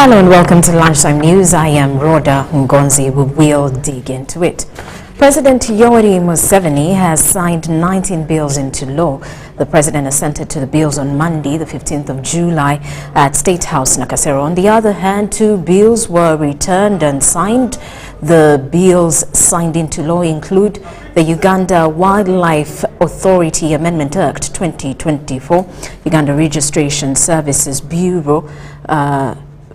Hello and welcome to Lunchtime News. I am Rhoda Ngonzi. We will dig into it. President Yoweri Museveni has signed 19 bills into law. The president assented to the bills on Monday, the 15th of July at State House, Nakasero. On the other hand, 2 bills were returned and signed. The bills signed into law include the Uganda Wildlife Authority Amendment Act 2024, Uganda Registration Services Bureau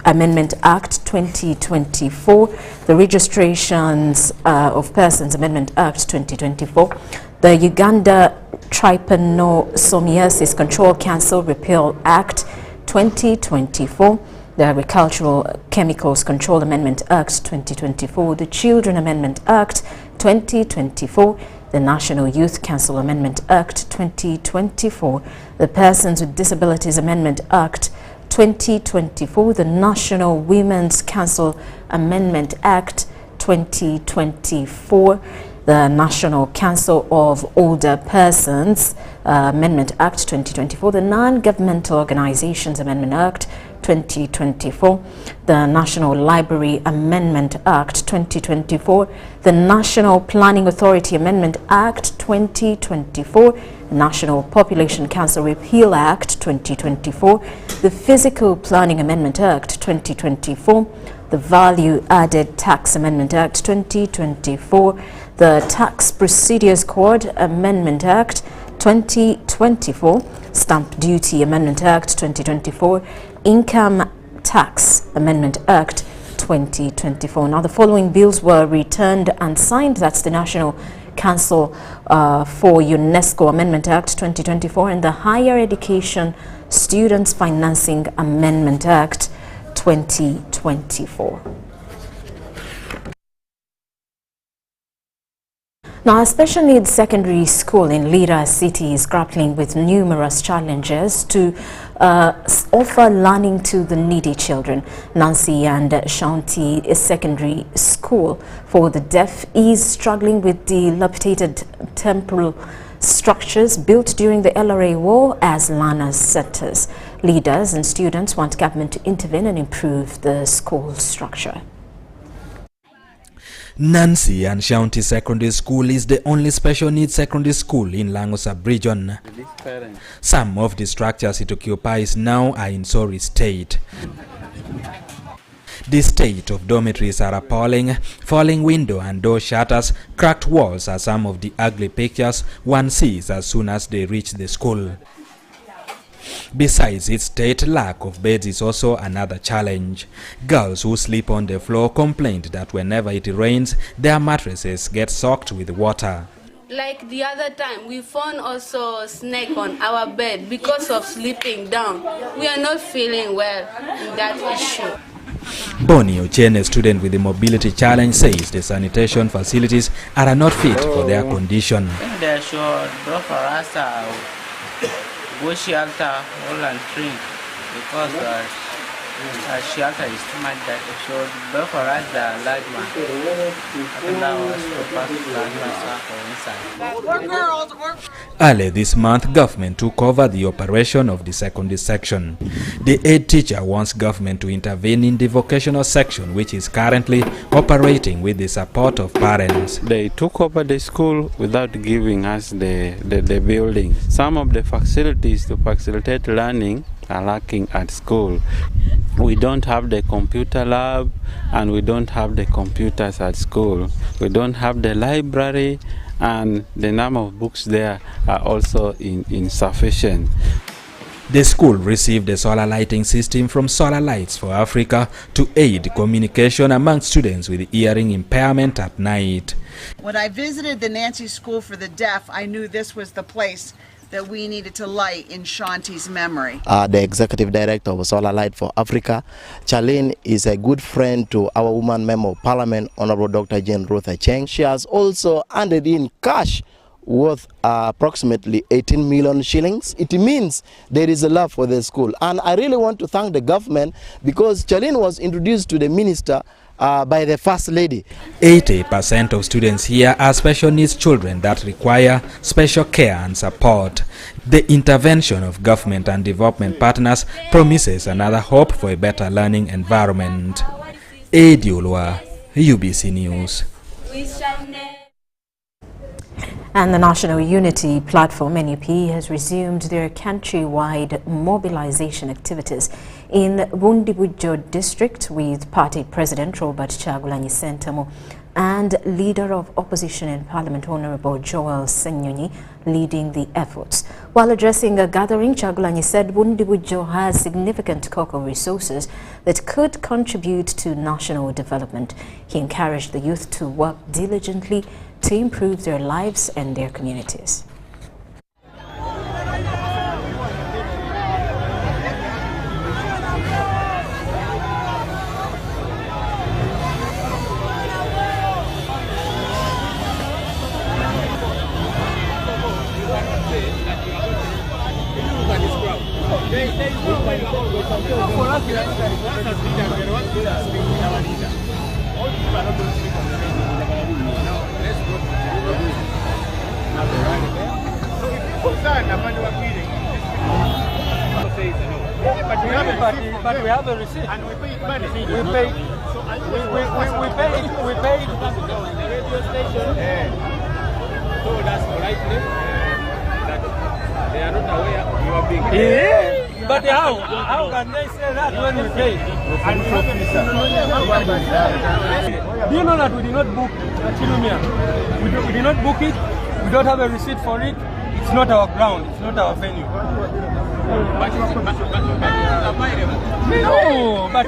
Amendment Act 2024, the Registrations of Persons Amendment Act 2024, the Uganda Trypanosomiasis Control Council Repeal Act 2024, the Agricultural Chemicals Control Amendment Act 2024, the Children Amendment Act 2024, the National Youth Council Amendment Act 2024, the Persons with Disabilities Amendment Act 2024, the National Women's Council Amendment Act 2024, the National Council of Older Persons Amendment Act 2024, the Non-Governmental Organizations Amendment Act 2024, the National Library Amendment Act 2024, the National Planning Authority Amendment Act 2024, National Population Council Repeal Act 2024, the Physical Planning Amendment Act 2024, the Value Added Tax Amendment Act 2024, the Tax Procedures Code Amendment Act 2024, Stamp Duty Amendment Act 2024, Income Tax Amendment Act 2024. Now, the following bills were returned and signed. That's the National Council for UNESCO Amendment Act 2024 and the Higher Education Students Financing Amendment Act 2024. Now, a special needs secondary school in Lira City is grappling with numerous challenges to offer learning to the needy children. Nancy and Shanti Secondary School for the Deaf is struggling with dilapidated temporal structures built during the LRA war as learners' centers. Leaders and students want government to intervene and improve the school structure. Nancy and Shanti Secondary School is the only special needs secondary school in Lango sub-region. Some of the structures it occupies now are in sorry state. The state of dormitories are appalling. Falling window and door shutters, cracked walls are some of the ugly pictures one sees as soon as they reach the school. Besides its state, lack of beds is also another challenge. Girls who sleep on the floor complained that whenever it rains, their mattresses get soaked with water. Like the other time, we found also a snake on our bed because of sleeping down. We are not feeling well in that issue. Bonnie Ochene, a student with the mobility challenge, says the sanitation facilities are not fit for their condition. They should go for us go shelter all and drink because shelter is too much that should go for us the large one. Early this month, government took over the operation of the secondary section. The head teacher wants government to intervene in the vocational section, which is currently operating with the support of parents. They took over the school without giving us the building. Some of the facilities to facilitate learning are lacking at school. We don't have the computer lab and we don't have the computers at school. We don't have the library and the number of books there are also insufficient. The school received a solar lighting system from Solar Lights for Africa to aid communication among students with hearing impairment at night. When I visited the Nancy School for the Deaf, I knew this was the place that we needed to light in Shanti's memory. The executive director of Solar Light for Africa, Charlene, is a good friend to our woman member of parliament, Honorable Dr. Jane Ruth Acheng. She has also handed in cash worth approximately 18 million shillings. It means there is a love for the school. And I really want to thank the government because Charlene was introduced to the minister by the First Lady. 80% of students here are special needs children that require special care and support. The intervention of government and development partners promises another hope for a better learning environment. Ediolwa, UBC News. And the National Unity Platform, NUP, has resumed their country-wide mobilization activities in Bundibujo district with party president Robert Kyagulanyi Ssentamu and leader of opposition in parliament Honorable Joel Ssenyonyi leading the efforts. While addressing a gathering, Kyagulanyi said Bundibujo has significant cocoa resources that could contribute to national development. He encouraged the youth to work diligently to improve their lives and their communities. But we have a receipt. And we paid money. We paid the radio station. So that's politely that they are not aware you are being paid. Yeah. But how can they say that when we pay? Do you know that we did not book Chilumia? We did not book it. We don't have a receipt for it. It's not our ground. It's not our venue. No, but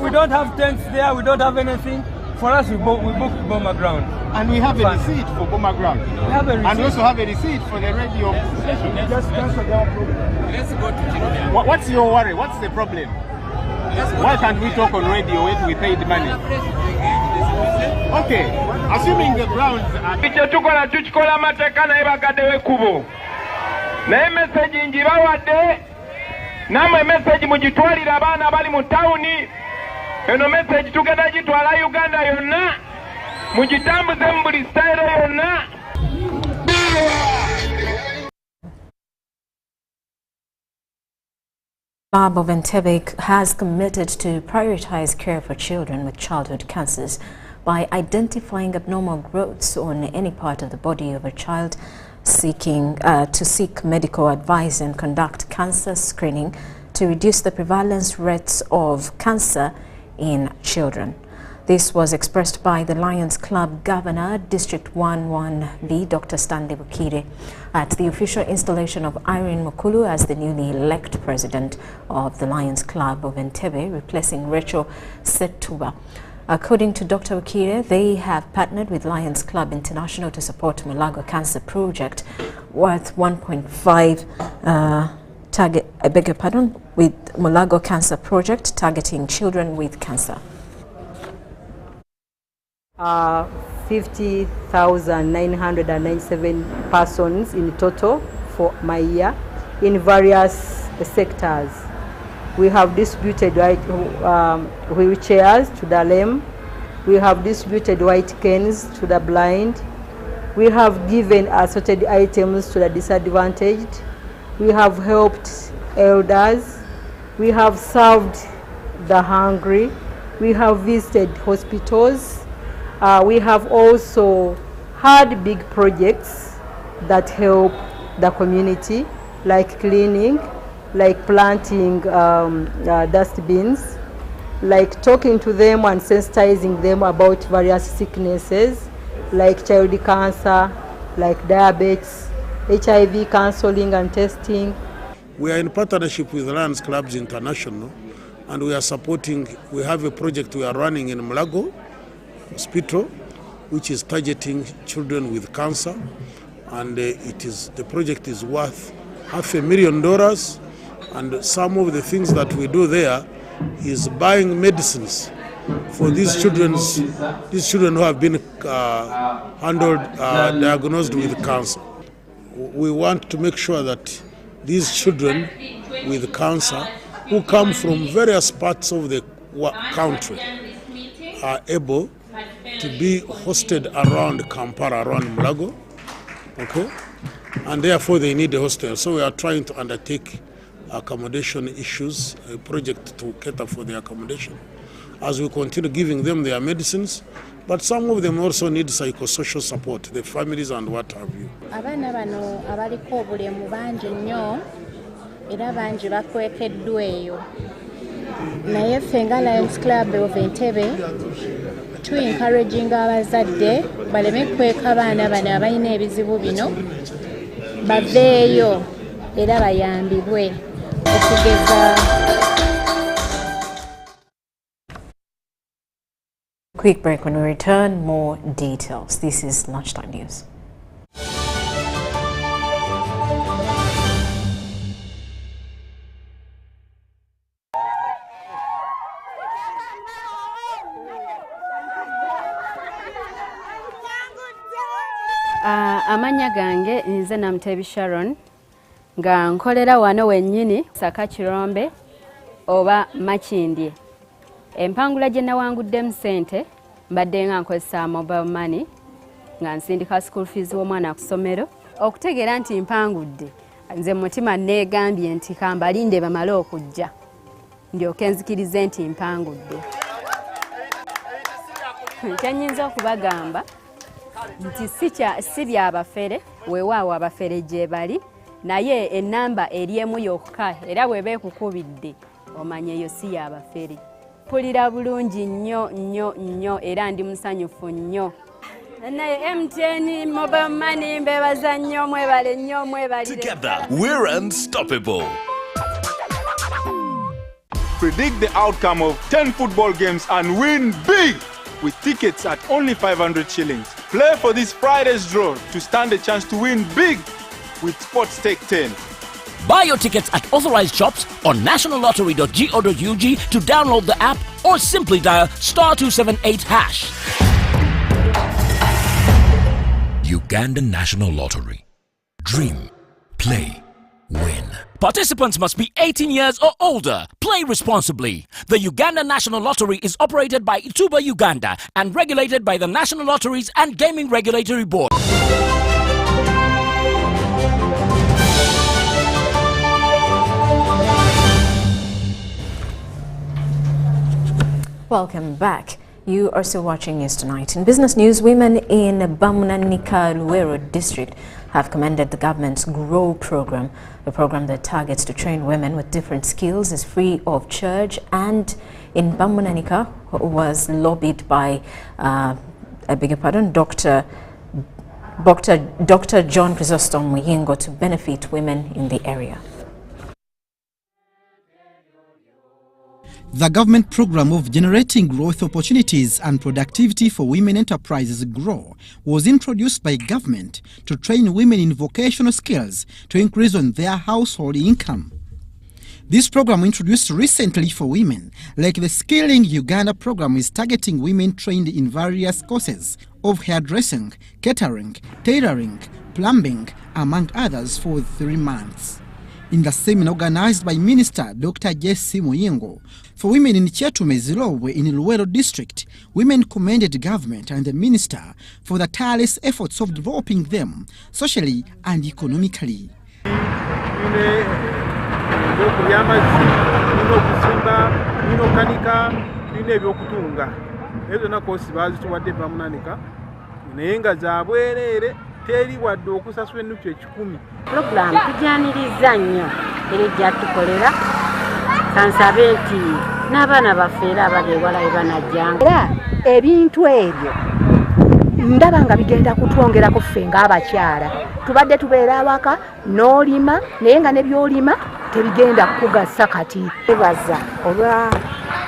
we don't have tents there. We don't have anything. For us, we booked Boma Ground. And we have a receipt for Boma Ground. We have a receipt. And we also have a receipt for the radio station. Just cancel that program. Let's go to Chilumia. What's your worry? What's the problem? Why can't we talk on radio when we paid money? Okay, assuming the grounds are... Na message njibawadde namwe message mugitwalira abaana bali mu tawuni eno message tugenda gitwala Uganda yonna mugitambuze mu buli style yonna. Club of Entebbe has committed to prioritize care for children with childhood cancers by identifying abnormal growths on any part of the body of a child to seek medical advice and conduct cancer screening to reduce the prevalence rates of cancer in children. This was expressed by the Lions Club Governor, District 11B, Dr. Stanley Bukire, at the official installation of Irene Mukulu as the newly elected president of the Lions Club of Entebbe, replacing Rachel Setuba. According to Dr. Bukire, they have partnered with Lions Club International to support Mulago Cancer Project worth 1.5 with Mulago Cancer Project targeting children with cancer. 50,997 persons in total for my year in various sectors. We have distributed wheelchairs to the lame. We have distributed white canes to the blind. We have given assorted items to the disadvantaged. We have helped elders. We have served the hungry. We have visited hospitals. We have also had big projects that help the community, like cleaning, like planting dustbins, like talking to them and sensitizing them about various sicknesses, like child cancer, like diabetes, HIV counseling and testing. We are in partnership with Lions Clubs International, and we are supporting, we have a project we are running in Mulago Hospital, which is targeting children with cancer, and the project is worth $500,000. And some of the things that we do there is buying medicines for these children who have been diagnosed with cancer. We want to make sure that these children with cancer who come from various parts of the country are able to be hosted around Kampala, around Mulago, okay? And therefore they need a hostel. So we are trying to undertake accommodation issues, a project to cater for their accommodation, as we continue giving them their medicines. But some of them also need psychosocial support, the families and what have you. Abana bano abaliko obulemu bangi nnyo era bangi bakwekeddwa eyo. Naye ffe nga Lions Club of Entebbe tu encouraging abazadde baleme kweka abaana bano abalina ebizibu bino baveeyo era bayambibwe okugeza. Quick break. When we return, more details. This is Lunchtime News. Amanya gange nze Namtebi Sharon nga nkolera wano wennyini Saka Kirombe oba Makindye. Empangula gye nawanguddemu ssente mbadde nga nkozesa mobile money nga nsindika school fees w'omwana ku ssomero. Okutegeera nti mpangudde nze mutima neegambye nti kambalinde bamale okujja ndyoke nzikirize nti mpangudde. Kyennyinza okubagamba nti si byabafere weewaawo abafere gye bali naye ennamba eri emu yokka era bw'eba ekukubidde omanye eyo si yabafere. Mpulira bulungi nnyo era ndi musanyufu nnyo. Naye MTN mobile money mbebaza nnyo mwebale nnyo mwebalire. Together we're unstoppable. Predict the outcome of 10 football games and win big with tickets at only 500 shillings. Play for this Friday's draw to stand a chance to win big with Sports Stake 10. Buy your tickets at authorized shops on nationallottery.go.ug to download the app or simply dial *278#. Ugandan National Lottery. Dream, play, win. Participants must be 18 years or older. Play responsibly. The Uganda National Lottery is operated by Ituba Uganda and regulated by the National Lotteries and Gaming Regulatory Board. Welcome back. You are still watching News Tonight. In business news, women in Bamunanika Luero district have commended the government's GROW program. A program that targets to train women with different skills is free of charge, and in Bamunanika was lobbied by, Dr. John Chrysostom Muyingo to benefit women in the area. The government program of generating growth opportunities and productivity for women enterprises GROW was introduced by government to train women in vocational skills to increase on their household income. This program introduced recently for women, like the Skilling Uganda program, is targeting women trained in various courses of hairdressing, catering, tailoring, plumbing, among others, for 3 months. In the seminar organized by Minister Dr. Jesse Muyingo for women in Chetumezilowe in Luero district, women commended government and the minister for the tireless efforts of developing them socially and economically. teri wadde okusasula ennusu 10. Program tujaniriza nnyo era ejjatukolera kansabe nti n'abaana baffe era abali ewala we banajjanga. Era ebintu ebyo ndaba nga bigenda kutwongerako ffe ng'abakyala. Tubadde tubeera awaka n'olima naye nga ne by'olima tebigenda kukugasa kati. Ebaza olwa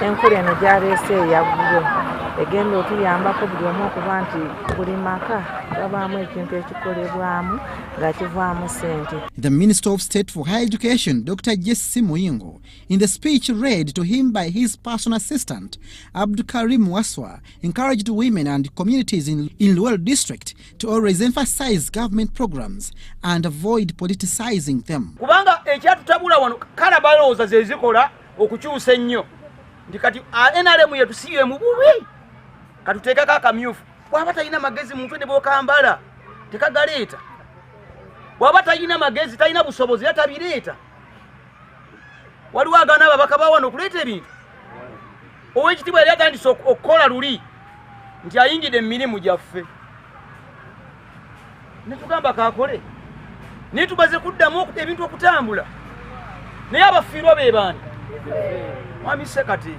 enkola eno gy'aleese eyaggulu egenda otuyambako buli omu okuba nti buli maka babaamu ekintu ekikolebwamu nga kivaamu ssente. The Minister of State for Higher Education, Dr. Jesse Muyingo, in the speech read to him by his personal assistant, Abdul Karim Waswa, encouraged women and communities in Luel district to always emphasize government programs and avoid politicizing them. Kubanga ekyatutabula wano kala balowooza ze zikola okukyusa ennyo nti kati NRM yetusiiwe mu bubi katuteekako akamyufu. Bw'aba talina magezi muntu ne bw'okambala tekagaleeta. Bw'aba talina magezi talina busobozi yatabireeta. Waliwo agaana ababaka ba wano okuleeta ebintu. Oweekitiibwa yali atandise okukola luli nti ayingidde mu mirimu gyaffe. Ne tugamba kaakole. Naye tubaze kuddamu ebintu okutambula. Naye abafiirwa be baani? Mwami Sekati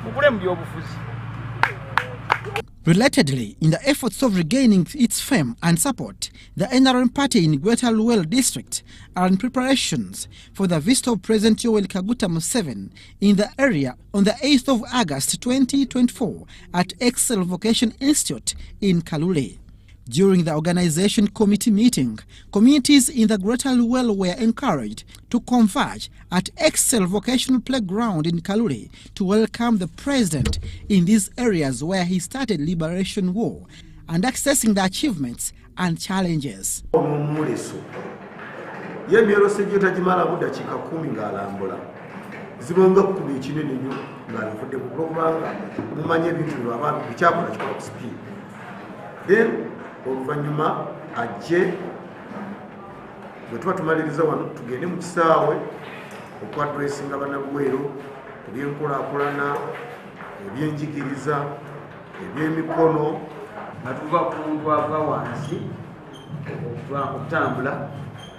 mukule mu by'obufuzi. Relatedly, in the efforts of regaining its fame and support, the NRM party in Greater Luel district are in preparations for the visit of President Yoweri Kaguta Museveni in the area on the 8th of August 2024 at Excel Vocation Institute in Kalule. During the organization committee meeting, communities in the Greater Luel were encouraged to converge at Excel Vocational Playground in Kalule to welcome the president in these areas where he started Liberation War and accessing the achievements and challenges. Oluvanyuma ajje bwe tuba tumaliriza wano tugende mu kisaawe okwadresinga bannabweru ebyenkulaakulana ebyenjigiriza ebyemikono nga tuva ku muntu ava wansi okutambula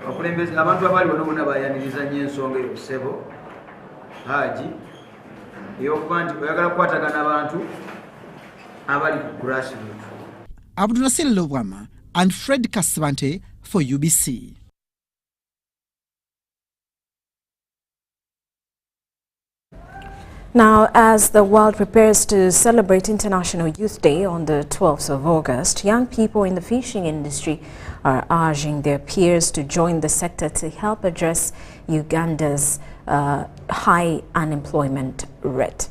abakulembeze abantu abali wano bonna bayaniriza nnyo ensonga ey'obusebo haji ey'okuba nti oyagala kukwatagana abantu abali ku grassroots. Abdulnasir Lobwama and Fred Kasbante for UBC. Now, as the world prepares to celebrate International Youth Day on the 12th of August, young people in the fishing industry are urging their peers to join the sector to help address Uganda's high unemployment rate.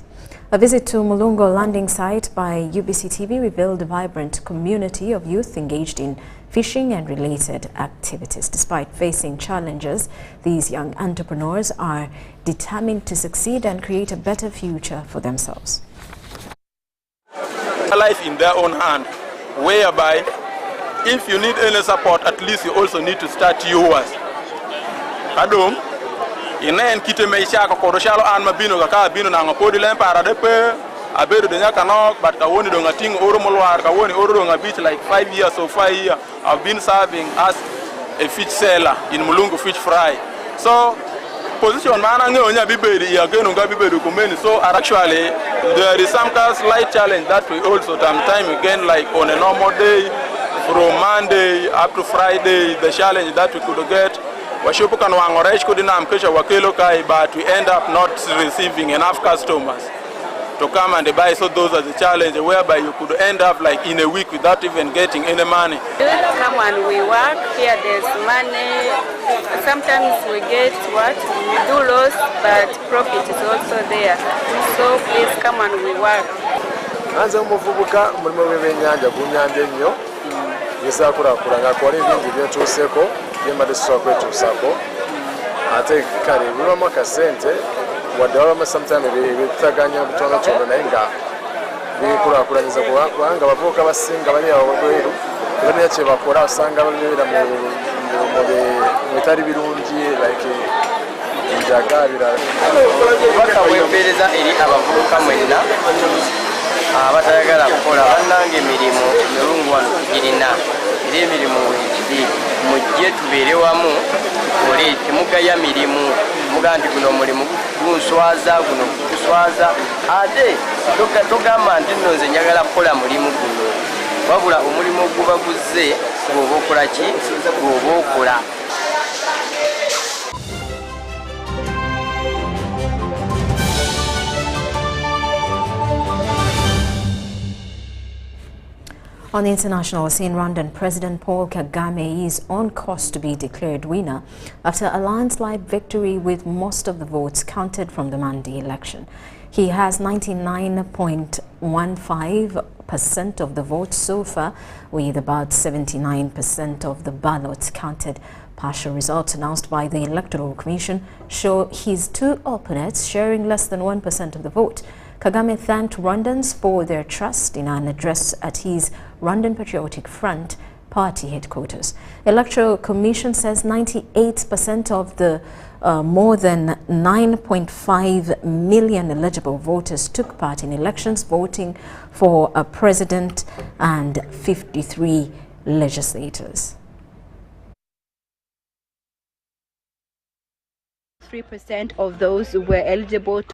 A visit to Mulungo landing site by UBC TV revealed a vibrant community of youth engaged in fishing and related activities. Despite facing challenges, these young entrepreneurs are determined to succeed and create a better future for themselves. Life in their own hand, whereby if you need any support, at least you also need to start yours. Kadum. Inen kite meisha ko koroshalo an mabino ka bino na ngopodi lempara depe abedo de nyaka no but ka woni do ngating oro molwar ka woni oro nga beach like 5 years so 5 years I've been serving as a fish seller in Mulungu fish fry. So position mana ngeonya bibedi ya geno nga bibedi kumeni. So actually there is some kind of slight challenge that we also time again like on a normal day from Monday up to Friday, the challenge that we could get but we end up not receiving enough customers to come and buy. So those are the challenges whereby you could end up like in a week without even getting any money. Come and we work here, there's money. Sometimes we get what? We do loss, but profit is also there. So please come and we work. Anza umuvubuka mulimo w'eby'ennyanja gunyanja ennyo yesaakulakulanga akola ebingi byetuuseko byembadde tusobola kwetuusako ate kale bibamu akasente wadde wabamu sometime bitaganya butonotono naye nga bikulaakulanyiza kubanga abavubuka basinga bali awo wabweru balina kye bakola osanga babeera mu bitali birungi like enjaga birala obubaka bwempeereza eri abavubuka mwenna abatayagala kukola bannanga emirimu emilungu wano tugirina era emirimu wegiri mujje tubeere wamu tukole temugaya mirimu muga nti guno omulimu gunswaza guno guswaza ate togamba nti nno nze njagala kukola mulimu guno wabula omulimu guba guzze gwoba okola ki gwoba okola. On the international scene, Rwandan President Paul Kagame is on course to be declared winner after a landslide victory with most of the votes counted from the Monday election. He has 99.15% of the votes so far, with about 79% of the ballots counted. Partial results announced by the Electoral Commission show his two opponents sharing less than 1% of the vote. Kagame thanked Rwandans for their trust in an address at his Rwandan Patriotic Front party headquarters. Electoral Commission says 98% of the more than 9.5 million eligible voters took part in elections, voting for a president and 53 legislators. 3% of those who were eligible to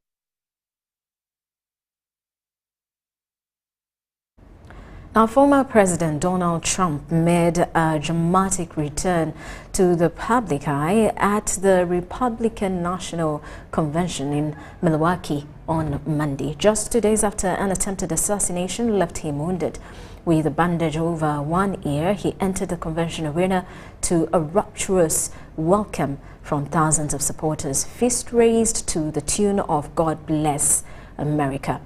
Now, former President Donald Trump made a dramatic return to the public eye at the Republican National Convention in Milwaukee on Monday, just 2 days after an attempted assassination left him wounded. With a bandage over one ear, he entered the convention arena to a rapturous welcome from thousands of supporters, fist raised to the tune of God Bless America.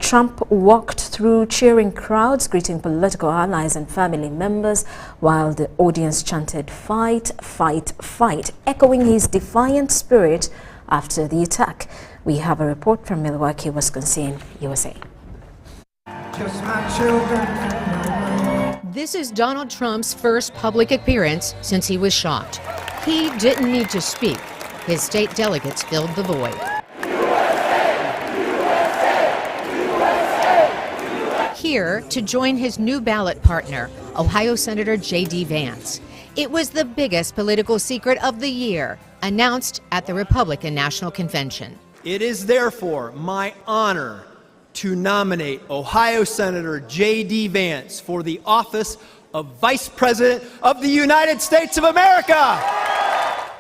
Trump walked through cheering crowds, greeting political allies and family members, while the audience chanted, "Fight, fight, fight," echoing his defiant spirit after the attack. We have a report from Milwaukee, Wisconsin, USA. Just my children. This is Donald Trump's first public appearance since he was shot. He didn't need to speak. His state delegates filled the void. Here to join his new ballot partner, Ohio Senator J.D. Vance. It was the biggest political secret of the year, announced at the Republican National Convention. It is therefore my honor to nominate Ohio Senator J.D. Vance for the office of Vice President of the United States of America.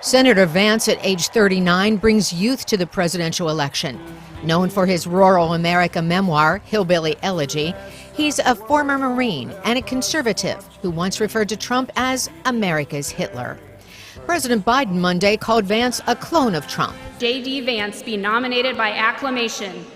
Senator Vance, at age 39, brings youth to the presidential election. Known for his rural America memoir, Hillbilly Elegy, he's a former Marine and a conservative who once referred to Trump as America's Hitler. President Biden Monday called Vance a clone of Trump. J.D. Vance be nominated by acclamation.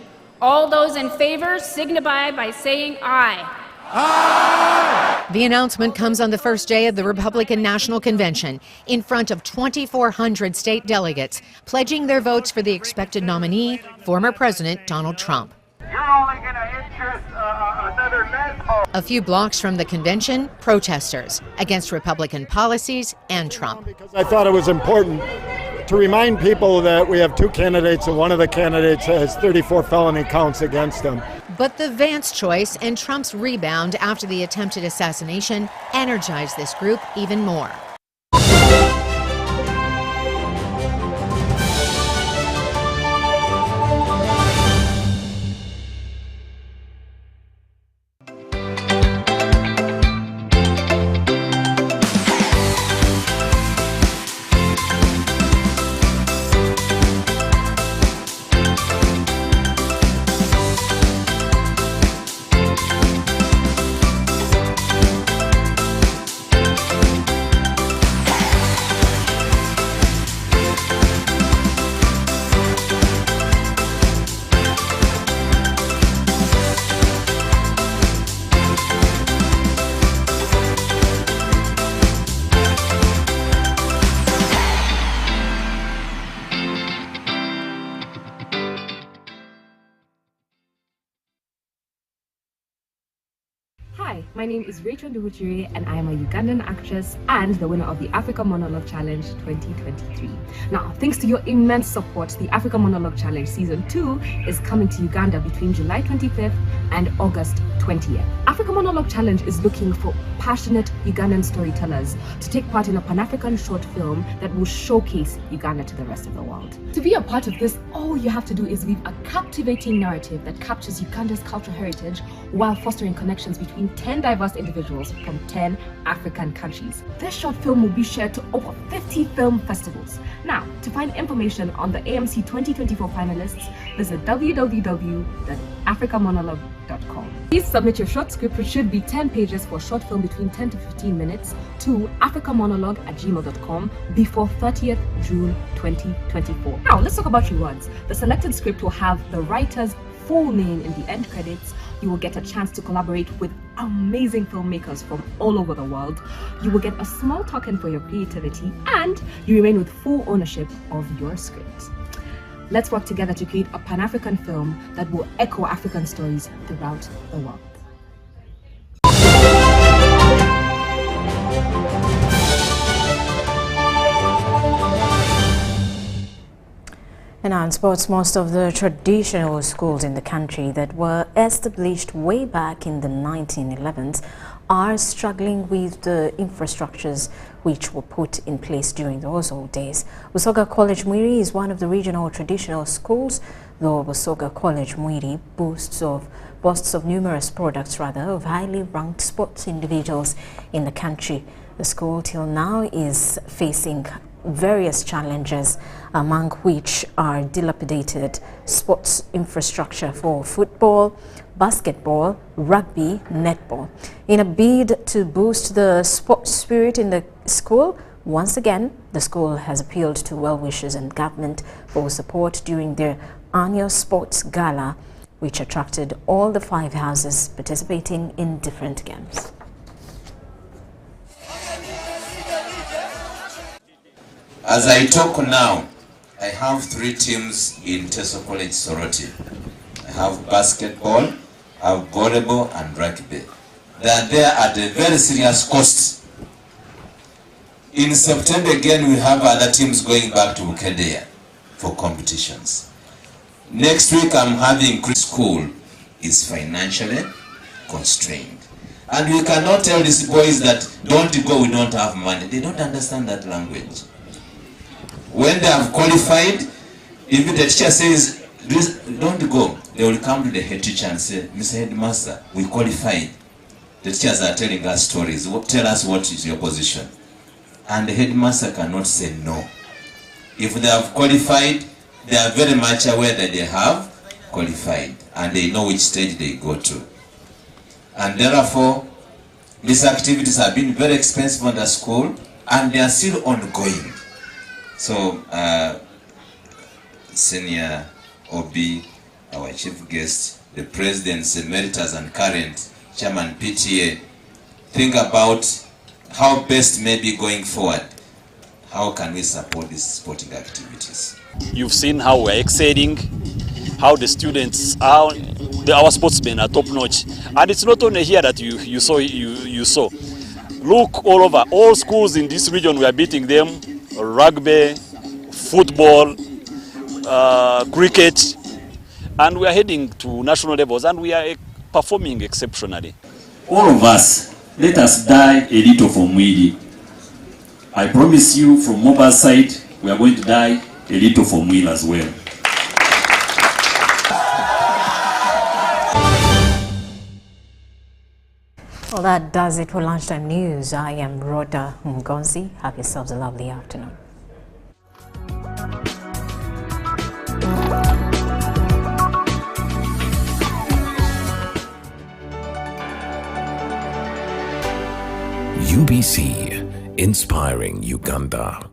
All those in favor signify by saying aye. Aye! The announcement comes on the first day of the Republican National Convention in front of 2,400 state delegates pledging their votes for the expected nominee, former President Donald Trump. You're only going to interest another net. A few blocks from the convention, protesters against Republican policies and Trump. I thought it was important to remind people that we have two candidates, and one of the candidates has 34 felony counts against him. But the Vance choice and Trump's rebound after the attempted assassination energized this group even more. Hi, my name is Rachel Ndubuchiri and I am a Ugandan actress and the winner of the Africa Monologue Challenge 2023. Now, thanks to your immense support, the Africa Monologue Challenge Season 2 is coming to Uganda between July 25th and August 20th. Africa Monologue Challenge is looking for passionate Ugandan storytellers to take part in a Pan-African short film that will showcase Uganda to the rest of the world. To be a part of this, all you have to do is weave a captivating narrative that captures Uganda's cultural heritage while fostering connections between 10 diverse individuals from 10 African countries. This short film will be shared to over 50 film festivals. Now, to find information on the AMC 2024 finalists, visit www.afcmonologue.com. africamonologue.com. Please submit your short script, which should be 10 pages for a short film between 10 to 15 minutes, to africamonologue@gmail.com before 30th June 2024. Now, let's talk about rewards. The selected script will have the writer's full name in the end credits. You will get a chance to collaborate with amazing filmmakers from all over the world. You will get a small token for your creativity, and you remain with full ownership of your script. Let's work together to create a Pan-African film that will echo African stories throughout the world. And now in sports, most of the traditional schools in the country that were established way back in the 1911s are struggling with the infrastructures which were put in place during those old days. Busoga College Mwiri is one of the regional traditional schools, though Busoga College Mwiri boasts of numerous products of highly ranked sports individuals in the country. The school till now is facing various challenges, among which are dilapidated sports infrastructure for football, basketball, rugby, netball. In a bid to boost the sports spirit in the school, once again, the school has appealed to well-wishers and government for support during their annual sports gala, which attracted all the 5 houses participating in different games. As I talk now, I have 3 teams in Teso College Sorority. I have basketball, I have volleyball and rugby. They are there at a very serious cost. In September again, we have other teams going back to Uganda for competitions. Next week, I'm having school is financially constrained. And we cannot tell these boys that don't go, we don't have money. They don't understand that language. When they have qualified, if the teacher says, don't go, they will come to the head teacher and say, Mr. Headmaster, we qualified. The teachers are telling us stories. Tell us what is your position. And the headmaster cannot say no. If they have qualified, they are very much aware that they have qualified and they know which stage they go to. And therefore, these activities have been very expensive on the school and they are still ongoing. So, Senior OB, our chief guest, the presidents, emeritus and current chairman PTA, think about how best maybe going forward, how can we support these sporting activities? You've seen how we're excelling, how the students are, our sportsmen are top notch. And it's not only here that you saw. Look all over, all schools in this region, we are beating them. Rugby, football, cricket, and we are heading to national levels and we are performing exceptionally. All of us, let us die a little for Mwiri. I promise you from Mobile side, we are going to die a little for Mwiri as well. Well, that does it for Lunchtime News. I am Rhoda Ngonzi. Have yourselves a lovely afternoon. UBC, inspiring Uganda.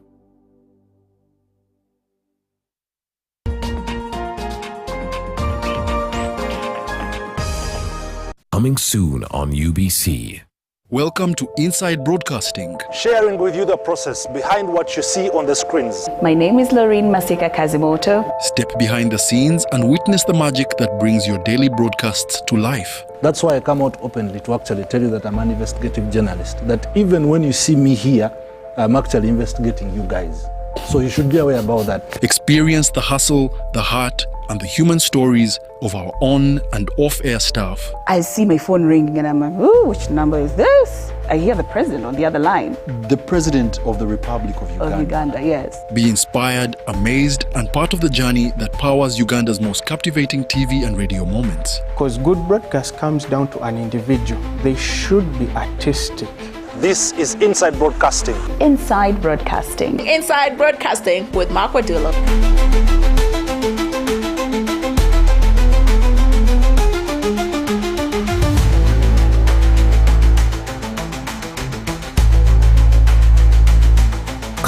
Coming soon on UBC. Welcome to Inside Broadcasting. Sharing with you the process behind what you see on the screens. My name is Lorraine Masika Kazimoto. Step behind the scenes and witness the magic that brings your daily broadcasts to life. That's why I come out openly to actually tell you that I'm an investigative journalist. That even when you see me here, I'm actually investigating you guys. So you should be aware about that. Experience the hustle, the heart, and the human stories of our on and off-air staff. I see my phone ringing and I'm like, ooh, which number is this? I hear the president on the other line. The president of the Republic of Uganda. Of Uganda, yes. Be inspired, amazed, and part of the journey that powers Uganda's most captivating TV and radio moments. Because good broadcast comes down to an individual. They should be artistic. This is Inside Broadcasting. Inside Broadcasting. Inside Broadcasting with Mark Wadula.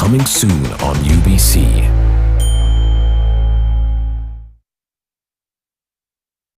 Coming soon on UBC.